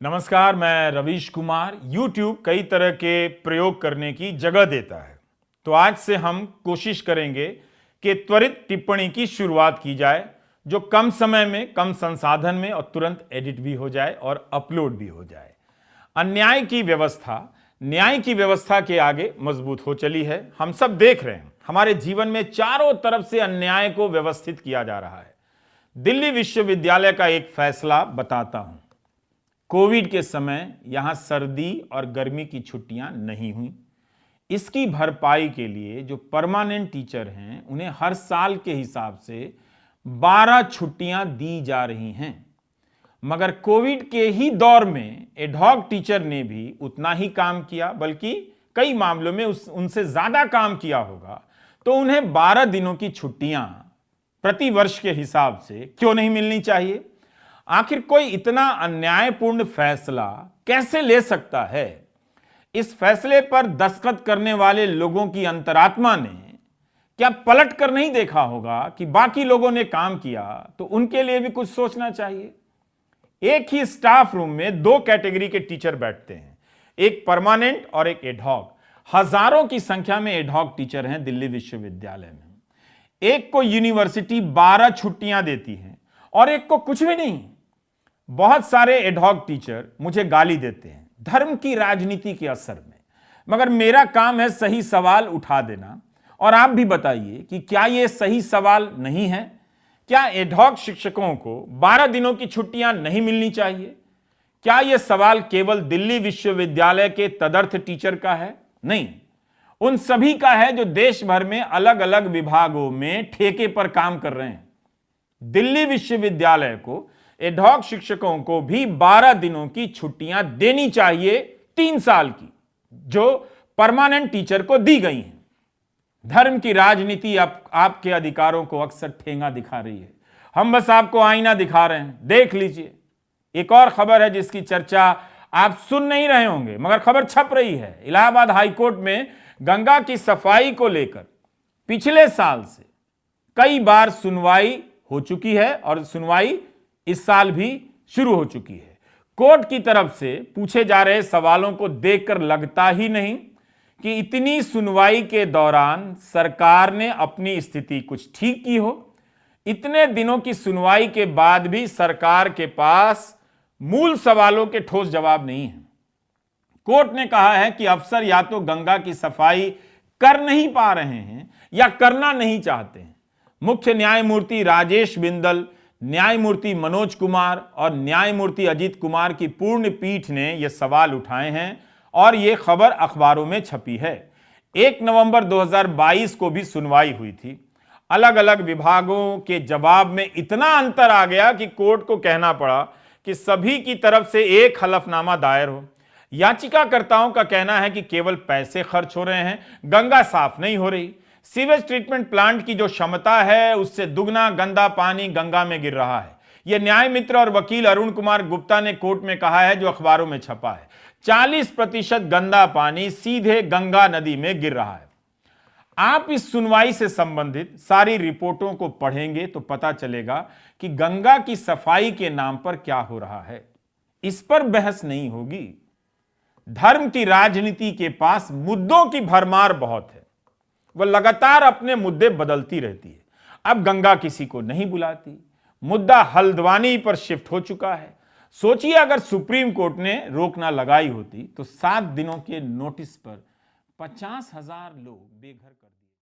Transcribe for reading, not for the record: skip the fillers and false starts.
नमस्कार, मैं रवीश कुमार। YouTube कई तरह के प्रयोग करने की जगह देता है, तो आज से हम कोशिश करेंगे कि त्वरित टिप्पणी की शुरुआत की जाए, जो कम समय में, कम संसाधन में और तुरंत एडिट भी हो जाए और अपलोड भी हो जाए। अन्याय की व्यवस्था न्याय की व्यवस्था के आगे मजबूत हो चली है। हम सब देख रहे हैं, हमारे जीवन में चारों तरफ से अन्याय को व्यवस्थित किया जा रहा है। दिल्ली विश्वविद्यालय का एक फैसला बताता हूं। कोविड के समय यहां सर्दी और गर्मी की छुट्टियां नहीं हुई। इसकी भरपाई के लिए जो परमानेंट टीचर हैं, उन्हें हर साल के हिसाब से 12 छुट्टियां दी जा रही हैं। मगर कोविड के ही दौर में एडहॉक टीचर ने भी उतना ही काम किया, बल्कि कई मामलों में उनसे ज्यादा काम किया होगा। तो उन्हें 12 दिनों की छुट्टियां प्रति वर्ष के हिसाब से क्यों नहीं मिलनी चाहिए? आखिर कोई इतना अन्यायपूर्ण फैसला कैसे ले सकता है? इस फैसले पर दस्तखत करने वाले लोगों की अंतरात्मा ने क्या पलट कर नहीं देखा होगा कि बाकी लोगों ने काम किया, तो उनके लिए भी कुछ सोचना चाहिए। एक ही स्टाफ रूम में दो कैटेगरी के टीचर बैठते हैं, एक परमानेंट और एक एडहॉक। हजारों की संख्या में एडहॉक टीचर हैं दिल्ली विश्वविद्यालय में। एक को यूनिवर्सिटी 12 छुट्टियां देती है और एक को कुछ भी नहीं। बहुत सारे एडहॉक टीचर मुझे गाली देते हैं धर्म की राजनीति के असर में, मगर मेरा काम है सही सवाल उठा देना। और आप भी बताइए कि क्या यह सही सवाल नहीं है? क्या एडहॉक शिक्षकों को 12 दिनों की छुट्टियां नहीं मिलनी चाहिए? क्या यह सवाल केवल दिल्ली विश्वविद्यालय के तदर्थ टीचर का है? नहीं, उन सभी का है जो देश भर में अलग अलग विभागों में ठेके पर काम कर रहे हैं। दिल्ली विश्वविद्यालय को एडहॉक शिक्षकों को भी 12 दिनों की छुट्टियां देनी चाहिए, 3 साल की, जो परमानेंट टीचर को दी गई हैं। धर्म की राजनीति आपके अधिकारों को अक्सर ठेंगा दिखा रही है। हम बस आपको आईना दिखा रहे हैं, देख लीजिए। एक और खबर है जिसकी चर्चा आप सुन नहीं रहे होंगे, मगर खबर छप रही है। इलाहाबाद हाईकोर्ट में गंगा की सफाई को लेकर पिछले साल से कई बार सुनवाई हो चुकी है और सुनवाई इस साल भी शुरू हो चुकी है। कोर्ट की तरफ से पूछे जा रहे सवालों को देखकर लगता ही नहीं कि इतनी सुनवाई के दौरान सरकार ने अपनी स्थिति कुछ ठीक की हो। इतने दिनों की सुनवाई के बाद भी सरकार के पास मूल सवालों के ठोस जवाब नहीं है। कोर्ट ने कहा है कि अफसर या तो गंगा की सफाई कर नहीं पा रहे हैं या करना नहीं चाहते हैं। मुख्य न्यायमूर्ति राजेश बिंदल, न्यायमूर्ति मनोज कुमार और न्यायमूर्ति अजीत कुमार की पूर्ण पीठ ने यह सवाल उठाए हैं और यह खबर अखबारों में छपी है। 1 नवंबर 2022 को भी सुनवाई हुई थी। अलग अलग विभागों के जवाब में इतना अंतर आ गया कि कोर्ट को कहना पड़ा कि सभी की तरफ से एक हलफनामा दायर हो। याचिकाकर्ताओं का कहना है कि केवल पैसे खर्च हो रहे हैं, गंगा साफ नहीं हो रही। सीवेज ट्रीटमेंट प्लांट की जो क्षमता है, उससे दुगना गंदा पानी गंगा में गिर रहा है। यह न्याय मित्र और वकील अरुण कुमार गुप्ता ने कोर्ट में कहा है, जो अखबारों में छपा है। 40% गंदा पानी सीधे गंगा नदी में गिर रहा है। आप इस सुनवाई से संबंधित सारी रिपोर्टों को पढ़ेंगे तो पता चलेगा कि गंगा की सफाई के नाम पर क्या हो रहा है। इस पर बहस नहीं होगी। धर्म की राजनीति के पास मुद्दों की भरमार बहुत है। वह लगातार अपने मुद्दे बदलती रहती है। अब गंगा किसी को नहीं बुलाती। मुद्दा हल्द्वानी पर शिफ्ट हो चुका है। सोचिए, अगर सुप्रीम कोर्ट ने रोक ना लगाई होती तो 7 दिनों के नोटिस पर 50,000 लोग बेघर कर दिए।